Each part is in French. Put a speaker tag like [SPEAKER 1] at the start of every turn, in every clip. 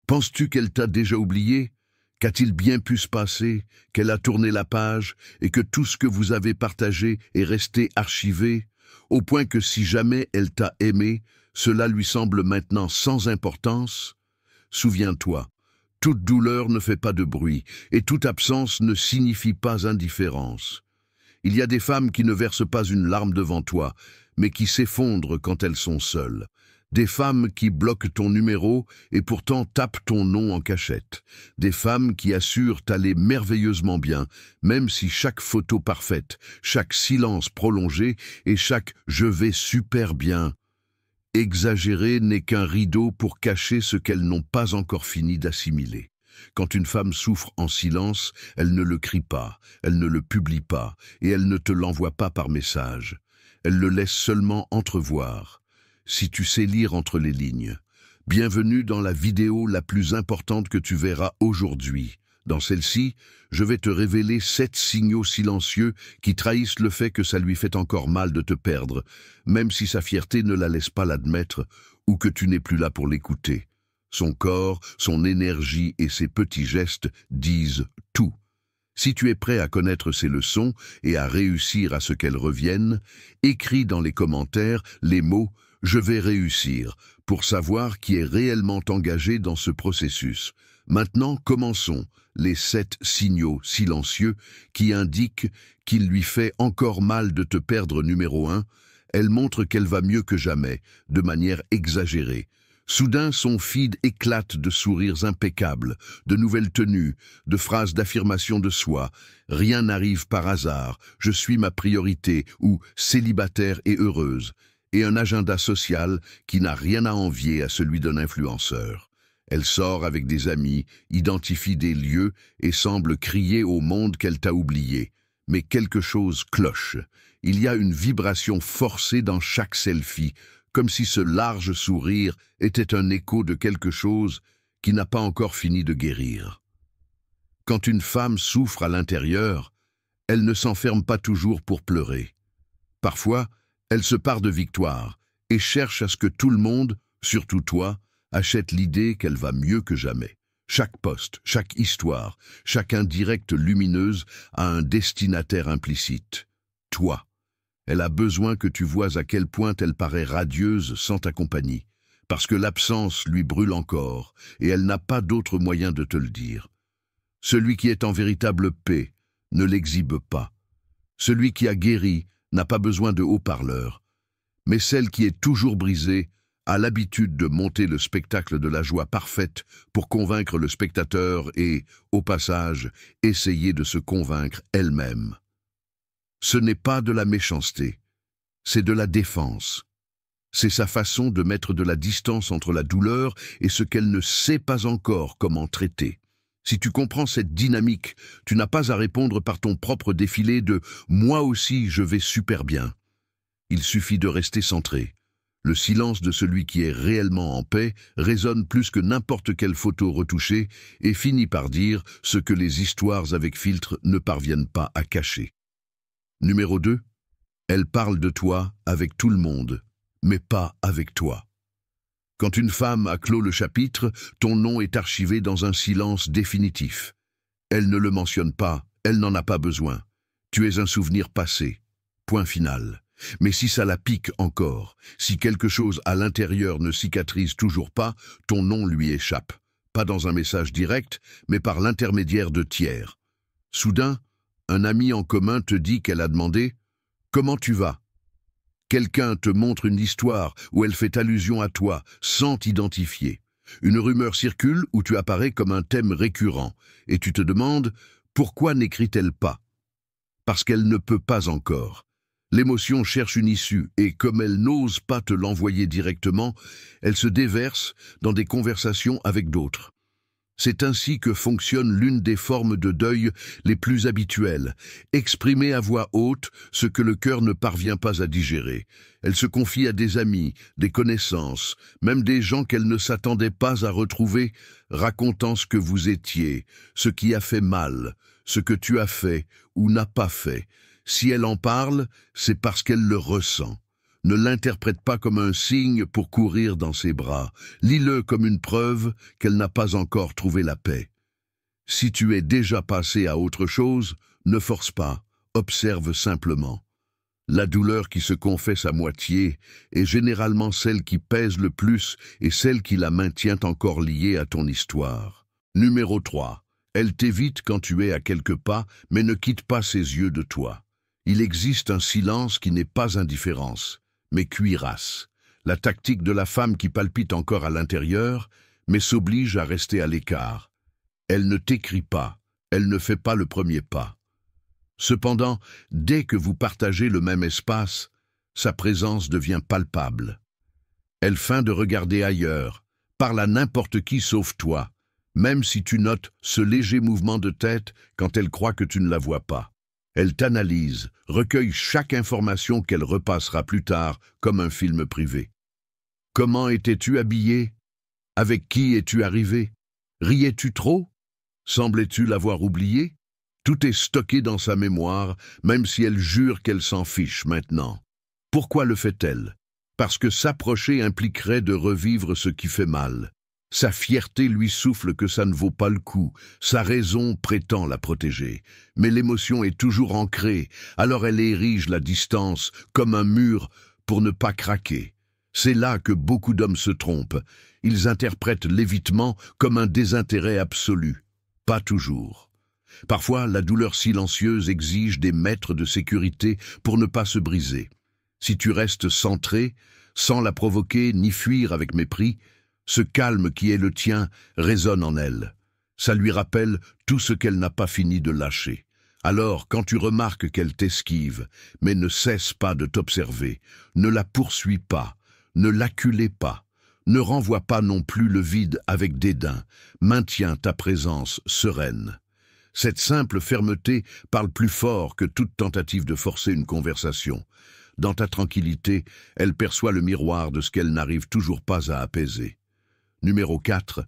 [SPEAKER 1] Penses-tu qu'elle t'a déjà oublié? Qu'a-t-il bien pu se passer, qu'elle a tourné la page et que tout ce que vous avez partagé est resté archivé, au point que si jamais elle t'a aimé, cela lui semble maintenant sans importance? Souviens-toi, toute douleur ne fait pas de bruit et toute absence ne signifie pas indifférence. Il y a des femmes qui ne versent pas une larme devant toi, mais qui s'effondrent quand elles sont seules. Des femmes qui bloquent ton numéro et pourtant tapent ton nom en cachette. Des femmes qui assurent aller merveilleusement bien, même si chaque photo parfaite, chaque silence prolongé et chaque « je vais super bien » exagéré n'est qu'un rideau pour cacher ce qu'elles n'ont pas encore fini d'assimiler. Quand une femme souffre en silence, elle ne le crie pas, elle ne le publie pas et elle ne te l'envoie pas par message. Elle le laisse seulement entrevoir. Si tu sais lire entre les lignes. Bienvenue dans la vidéo la plus importante que tu verras aujourd'hui. Dans celle-ci, je vais te révéler 7 signaux silencieux qui trahissent le fait que ça lui fait encore mal de te perdre, même si sa fierté ne la laisse pas l'admettre ou que tu n'es plus là pour l'écouter. Son corps, son énergie et ses petits gestes disent tout. Si tu es prêt à connaître ces leçons et à réussir à ce qu'elles reviennent, écris dans les commentaires les mots « Je vais réussir » pour savoir qui est réellement engagé dans ce processus. Maintenant, commençons. Les 7 signaux silencieux qui indiquent qu'il lui fait encore mal de te perdre numéro 1. Elle montre qu'elle va mieux que jamais, de manière exagérée. Soudain, son feed éclate de sourires impeccables, de nouvelles tenues, de phrases d'affirmation de soi. Rien n'arrive par hasard, je suis ma priorité ou célibataire et heureuse. Et un agenda social qui n'a rien à envier à celui d'un influenceur. Elle sort avec des amis, identifie des lieux et semble crier au monde qu'elle t'a oublié. Mais quelque chose cloche. Il y a une vibration forcée dans chaque selfie, comme si ce large sourire était un écho de quelque chose qui n'a pas encore fini de guérir. Quand une femme souffre à l'intérieur, elle ne s'enferme pas toujours pour pleurer. Parfois, elle se pare de victoire et cherche à ce que tout le monde, surtout toi, achète l'idée qu'elle va mieux que jamais. Chaque post, chaque histoire, chaque indirecte lumineuse a un destinataire implicite. Toi. Elle a besoin que tu vois à quel point elle paraît radieuse sans ta compagnie, parce que l'absence lui brûle encore, et elle n'a pas d'autre moyen de te le dire. Celui qui est en véritable paix ne l'exhibe pas. Celui qui a guéri n'a pas besoin de haut-parleurs. Mais celle qui est toujours brisée a l'habitude de monter le spectacle de la joie parfaite pour convaincre le spectateur et, au passage, essayer de se convaincre elle-même. Ce n'est pas de la méchanceté, c'est de la défense. C'est sa façon de mettre de la distance entre la douleur et ce qu'elle ne sait pas encore comment traiter. Si tu comprends cette dynamique, tu n'as pas à répondre par ton propre défilé de « moi aussi je vais super bien ». Il suffit de rester centré. Le silence de celui qui est réellement en paix résonne plus que n'importe quelle photo retouchée et finit par dire ce que les histoires avec filtre ne parviennent pas à cacher. Numéro 2. Elle parle de toi avec tout le monde, mais pas avec toi. Quand une femme a clos le chapitre, ton nom est archivé dans un silence définitif. Elle ne le mentionne pas, elle n'en a pas besoin. Tu es un souvenir passé. Point final. Mais si ça la pique encore, si quelque chose à l'intérieur ne cicatrise toujours pas, ton nom lui échappe. Pas dans un message direct, mais par l'intermédiaire de tiers. Soudain, un ami en commun te dit qu'elle a demandé « Comment tu vas ?» Quelqu'un te montre une histoire où elle fait allusion à toi, sans t'identifier. Une rumeur circule où tu apparais comme un thème récurrent, et tu te demandes « Pourquoi n'écrit-elle pas ?» Parce qu'elle ne peut pas encore. L'émotion cherche une issue, et comme elle n'ose pas te l'envoyer directement, elle se déverse dans des conversations avec d'autres. C'est ainsi que fonctionne l'une des formes de deuil les plus habituelles, exprimer à voix haute ce que le cœur ne parvient pas à digérer. Elle se confie à des amis, des connaissances, même des gens qu'elle ne s'attendait pas à retrouver, racontant ce que vous étiez, ce qui a fait mal, ce que tu as fait ou n'as pas fait. Si elle en parle, c'est parce qu'elle le ressent. Ne l'interprète pas comme un signe pour courir dans ses bras. Lis-le comme une preuve qu'elle n'a pas encore trouvé la paix. Si tu es déjà passé à autre chose, ne force pas, observe simplement. La douleur qui se confesse à moitié est généralement celle qui pèse le plus et celle qui la maintient encore liée à ton histoire. Numéro 3. Elle t'évite quand tu es à quelques pas, mais ne quitte pas ses yeux de toi. Il existe un silence qui n'est pas indifférence, mais cuirasse. La tactique de la femme qui palpite encore à l'intérieur, mais s'oblige à rester à l'écart. Elle ne t'écrit pas, elle ne fait pas le premier pas. Cependant, dès que vous partagez le même espace, sa présence devient palpable. Elle feint de regarder ailleurs, parle à n'importe qui sauf toi, même si tu notes ce léger mouvement de tête quand elle croit que tu ne la vois pas. Elle t'analyse, recueille chaque information qu'elle repassera plus tard comme un film privé. Comment étais-tu habillé? Avec qui es-tu arrivé? Riais-tu trop? Semblais-tu l'avoir oublié? Tout est stocké dans sa mémoire, même si elle jure qu'elle s'en fiche maintenant. Pourquoi le fait-elle? Parce que s'approcher impliquerait de revivre ce qui fait mal. Sa fierté lui souffle que ça ne vaut pas le coup, sa raison prétend la protéger. Mais l'émotion est toujours ancrée, alors elle érige la distance comme un mur pour ne pas craquer. C'est là que beaucoup d'hommes se trompent. Ils interprètent l'évitement comme un désintérêt absolu. Pas toujours. Parfois, la douleur silencieuse exige des mètres de sécurité pour ne pas se briser. Si tu restes centré, sans la provoquer ni fuir avec mépris, ce calme qui est le tien résonne en elle. Ça lui rappelle tout ce qu'elle n'a pas fini de lâcher. Alors, quand tu remarques qu'elle t'esquive, mais ne cesse pas de t'observer, ne la poursuis pas, ne l'acculez pas, ne renvoie pas non plus le vide avec dédain, maintiens ta présence sereine. Cette simple fermeté parle plus fort que toute tentative de forcer une conversation. Dans ta tranquillité, elle perçoit le miroir de ce qu'elle n'arrive toujours pas à apaiser. Numéro 4.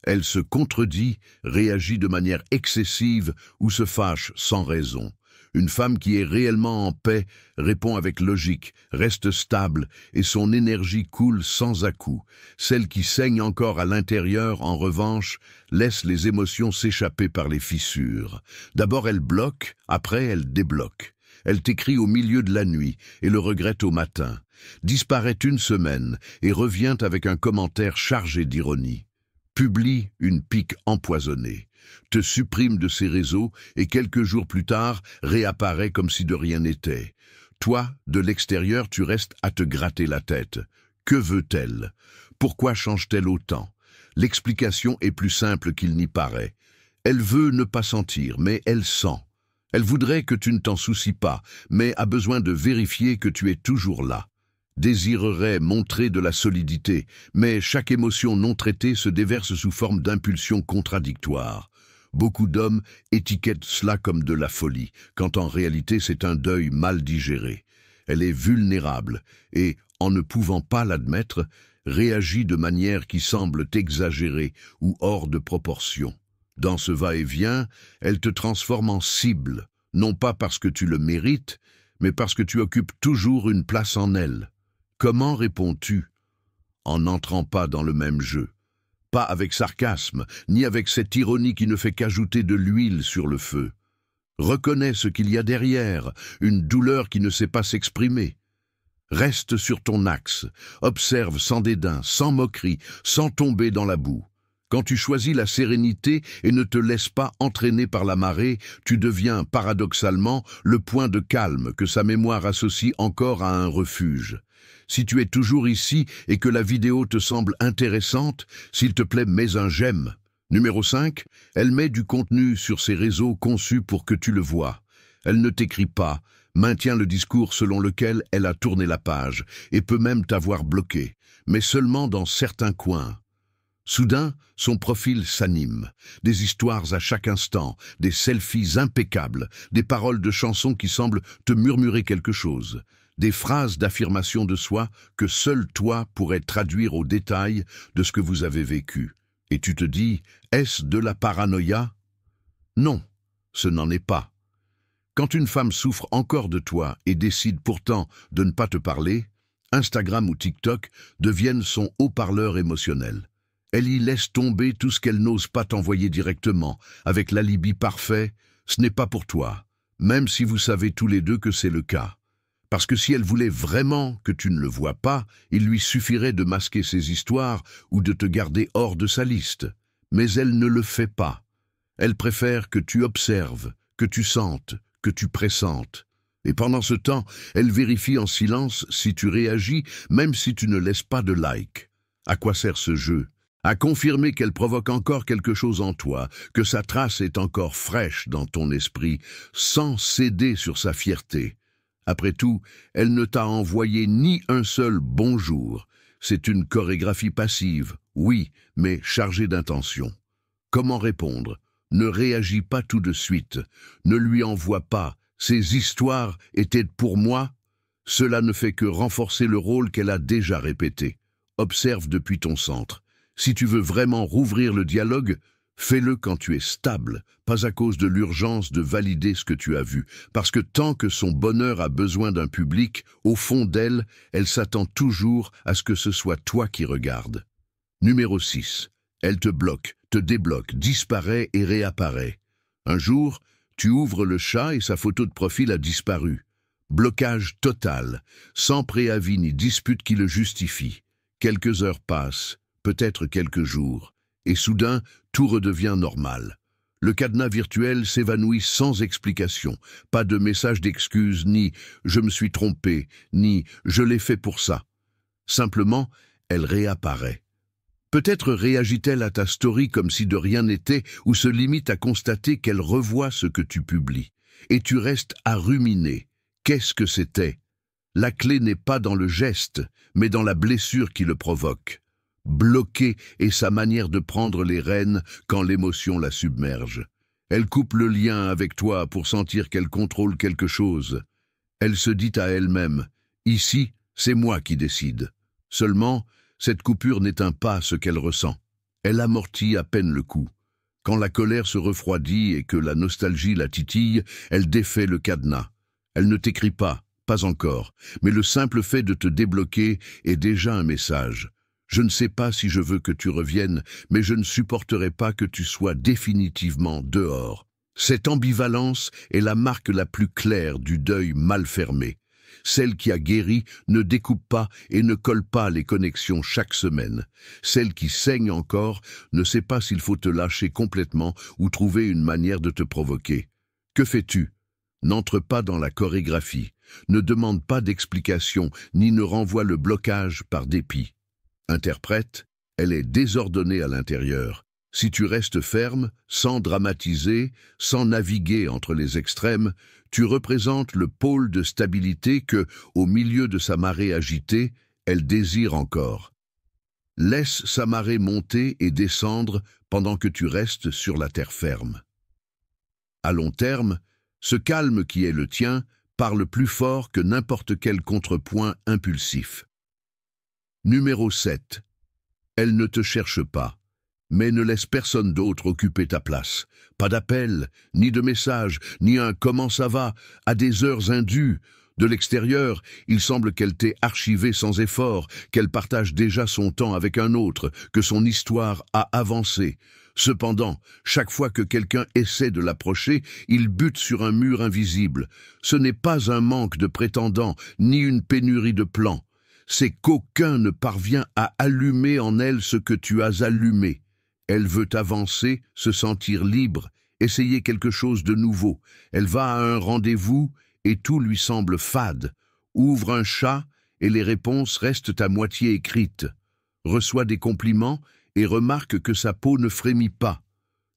[SPEAKER 1] Elle se contredit, réagit de manière excessive ou se fâche sans raison. Une femme qui est réellement en paix répond avec logique, reste stable et son énergie coule sans à-coups. Celle qui saigne encore à l'intérieur, en revanche, laisse les émotions s'échapper par les fissures. D'abord elle bloque, après elle débloque. Elle t'écrit au milieu de la nuit et le regrette au matin. Disparaît une semaine et revient avec un commentaire chargé d'ironie. Publie une pique empoisonnée, te supprime de ses réseaux et quelques jours plus tard réapparaît comme si de rien n'était. Toi, de l'extérieur, tu restes à te gratter la tête. Que veut-elle? Pourquoi change-t-elle autant? L'explication est plus simple qu'il n'y paraît. Elle veut ne pas sentir, mais elle sent. Elle voudrait que tu ne t'en soucies pas, mais a besoin de vérifier que tu es toujours là. Désirerait montrer de la solidité, mais chaque émotion non traitée se déverse sous forme d'impulsions contradictoires. Beaucoup d'hommes étiquettent cela comme de la folie, quand en réalité c'est un deuil mal digéré. Elle est vulnérable et, en ne pouvant pas l'admettre, réagit de manière qui semble exagérée ou hors de proportion. Dans ce va-et-vient, elle te transforme en cible, non pas parce que tu le mérites, mais parce que tu occupes toujours une place en elle. Comment réponds-tu? En n'entrant pas dans le même jeu. Pas avec sarcasme, ni avec cette ironie qui ne fait qu'ajouter de l'huile sur le feu. Reconnais ce qu'il y a derrière, une douleur qui ne sait pas s'exprimer. Reste sur ton axe, observe sans dédain, sans moquerie, sans tomber dans la boue. Quand tu choisis la sérénité et ne te laisses pas entraîner par la marée, tu deviens, paradoxalement, le point de calme que sa mémoire associe encore à un refuge. Si tu es toujours ici et que la vidéo te semble intéressante, s'il te plaît, mets un j'aime. Numéro 5, elle met du contenu sur ses réseaux conçus pour que tu le vois. Elle ne t'écrit pas, maintient le discours selon lequel elle a tourné la page et peut même t'avoir bloqué, mais seulement dans certains coins. Soudain, son profil s'anime. Des histoires à chaque instant, des selfies impeccables, des paroles de chansons qui semblent te murmurer quelque chose, des phrases d'affirmation de soi que seul toi pourrais traduire au détail de ce que vous avez vécu. Et tu te dis, est-ce de la paranoïa? Non, ce n'en est pas. Quand une femme souffre encore de toi et décide pourtant de ne pas te parler, Instagram ou TikTok deviennent son haut-parleur émotionnel. Elle y laisse tomber tout ce qu'elle n'ose pas t'envoyer directement, avec l'alibi parfait « ce n'est pas pour toi », même si vous savez tous les deux que c'est le cas. Parce que si elle voulait vraiment que tu ne le vois pas, il lui suffirait de masquer ses histoires ou de te garder hors de sa liste. Mais elle ne le fait pas. Elle préfère que tu observes, que tu sentes, que tu pressentes. Et pendant ce temps, elle vérifie en silence si tu réagis, même si tu ne laisses pas de like. À quoi sert ce jeu? À confirmer qu'elle provoque encore quelque chose en toi, que sa trace est encore fraîche dans ton esprit, sans céder sur sa fierté. Après tout, elle ne t'a envoyé ni un seul bonjour. C'est une chorégraphie passive, oui, mais chargée d'intention. Comment répondre? Ne réagis pas tout de suite. Ne lui envoie pas. Ces histoires étaient pour moi. Cela ne fait que renforcer le rôle qu'elle a déjà répété. Observe depuis ton centre. Si tu veux vraiment rouvrir le dialogue, fais-le quand tu es stable, pas à cause de l'urgence de valider ce que tu as vu. Parce que tant que son bonheur a besoin d'un public, au fond d'elle, elle s'attend toujours à ce que ce soit toi qui regardes. Numéro 6. Elle te bloque, te débloque, disparaît et réapparaît. Un jour, tu ouvres le chat et sa photo de profil a disparu. Blocage total, sans préavis ni dispute qui le justifie. Quelques heures passent, peut-être quelques jours, et soudain, tout redevient normal. Le cadenas virtuel s'évanouit sans explication, pas de message d'excuse, ni « je me suis trompé », ni « je l'ai fait pour ça ». Simplement, elle réapparaît. Peut-être réagit-elle à ta story comme si de rien n'était, ou se limite à constater qu'elle revoit ce que tu publies. Et tu restes à ruminer. Qu'est-ce que c'était? La clé n'est pas dans le geste, mais dans la blessure qui le provoque. Bloquée est sa manière de prendre les rênes quand l'émotion la submerge. Elle coupe le lien avec toi pour sentir qu'elle contrôle quelque chose. Elle se dit à elle-même « Ici, c'est moi qui décide ». Seulement, cette coupure n'éteint pas ce qu'elle ressent. Elle amortit à peine le coup. Quand la colère se refroidit et que la nostalgie la titille, elle défait le cadenas. Elle ne t'écrit pas encore, mais le simple fait de te débloquer est déjà un message. Je ne sais pas si je veux que tu reviennes, mais je ne supporterai pas que tu sois définitivement dehors. Cette ambivalence est la marque la plus claire du deuil mal fermé. Celle qui a guéri ne découpe pas et ne colle pas les connexions chaque semaine. Celle qui saigne encore ne sait pas s'il faut te lâcher complètement ou trouver une manière de te provoquer. Que fais-tu? N'entre pas dans la chorégraphie. Ne demande pas d'explication ni ne renvoie le blocage par dépit. Interprète, elle est désordonnée à l'intérieur. Si tu restes ferme, sans dramatiser, sans naviguer entre les extrêmes, tu représentes le pôle de stabilité que, au milieu de sa marée agitée, elle désire encore. Laisse sa marée monter et descendre pendant que tu restes sur la terre ferme. À long terme, ce calme qui est le tien parle plus fort que n'importe quel contrepoint impulsif. Numéro 7. Elle ne te cherche pas, mais ne laisse personne d'autre occuper ta place. Pas d'appel, ni de message, ni un « comment ça va » à des heures indues. De l'extérieur, il semble qu'elle t'ait archivé sans effort, qu'elle partage déjà son temps avec un autre, que son histoire a avancé. Cependant, chaque fois que quelqu'un essaie de l'approcher, il bute sur un mur invisible. Ce n'est pas un manque de prétendants, ni une pénurie de plans. C'est qu'aucun ne parvient à allumer en elle ce que tu as allumé. Elle veut avancer, se sentir libre, essayer quelque chose de nouveau. Elle va à un rendez-vous et tout lui semble fade. Ouvre un chat et les réponses restent à moitié écrites. Reçoit des compliments et remarque que sa peau ne frémit pas.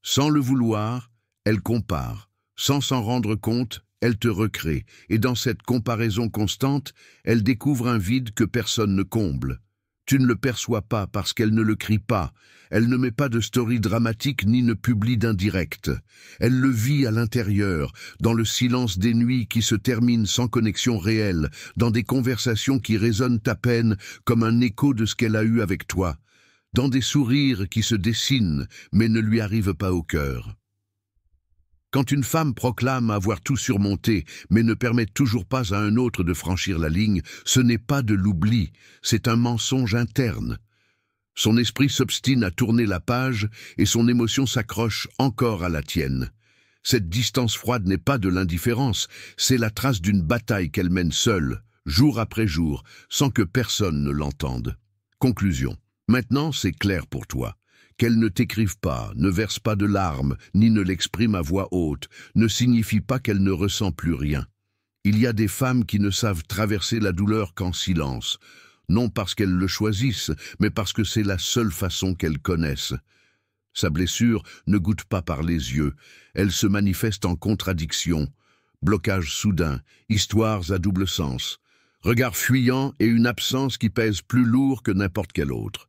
[SPEAKER 1] Sans le vouloir, elle compare. Sans s'en rendre compte, elle te recrée. Et dans cette comparaison constante, elle découvre un vide que personne ne comble. Tu ne le perçois pas parce qu'elle ne le crie pas. Elle ne met pas de story dramatique ni ne publie d'indirect. Elle le vit à l'intérieur, dans le silence des nuits qui se terminent sans connexion réelle, dans des conversations qui résonnent à peine comme un écho de ce qu'elle a eu avec toi, dans des sourires qui se dessinent mais ne lui arrivent pas au cœur. Quand une femme proclame avoir tout surmonté, mais ne permet toujours pas à un autre de franchir la ligne, ce n'est pas de l'oubli, c'est un mensonge interne. Son esprit s'obstine à tourner la page et son émotion s'accroche encore à la tienne. Cette distance froide n'est pas de l'indifférence, c'est la trace d'une bataille qu'elle mène seule, jour après jour, sans que personne ne l'entende. Conclusion. Maintenant, c'est clair pour toi. Qu'elle ne t'écrive pas, ne verse pas de larmes, ni ne l'exprime à voix haute, ne signifie pas qu'elle ne ressent plus rien. Il y a des femmes qui ne savent traverser la douleur qu'en silence, non parce qu'elles le choisissent, mais parce que c'est la seule façon qu'elles connaissent. Sa blessure ne goûte pas par les yeux, elle se manifeste en contradiction, blocage soudain, histoires à double sens, regard fuyant et une absence qui pèse plus lourd que n'importe quel autre.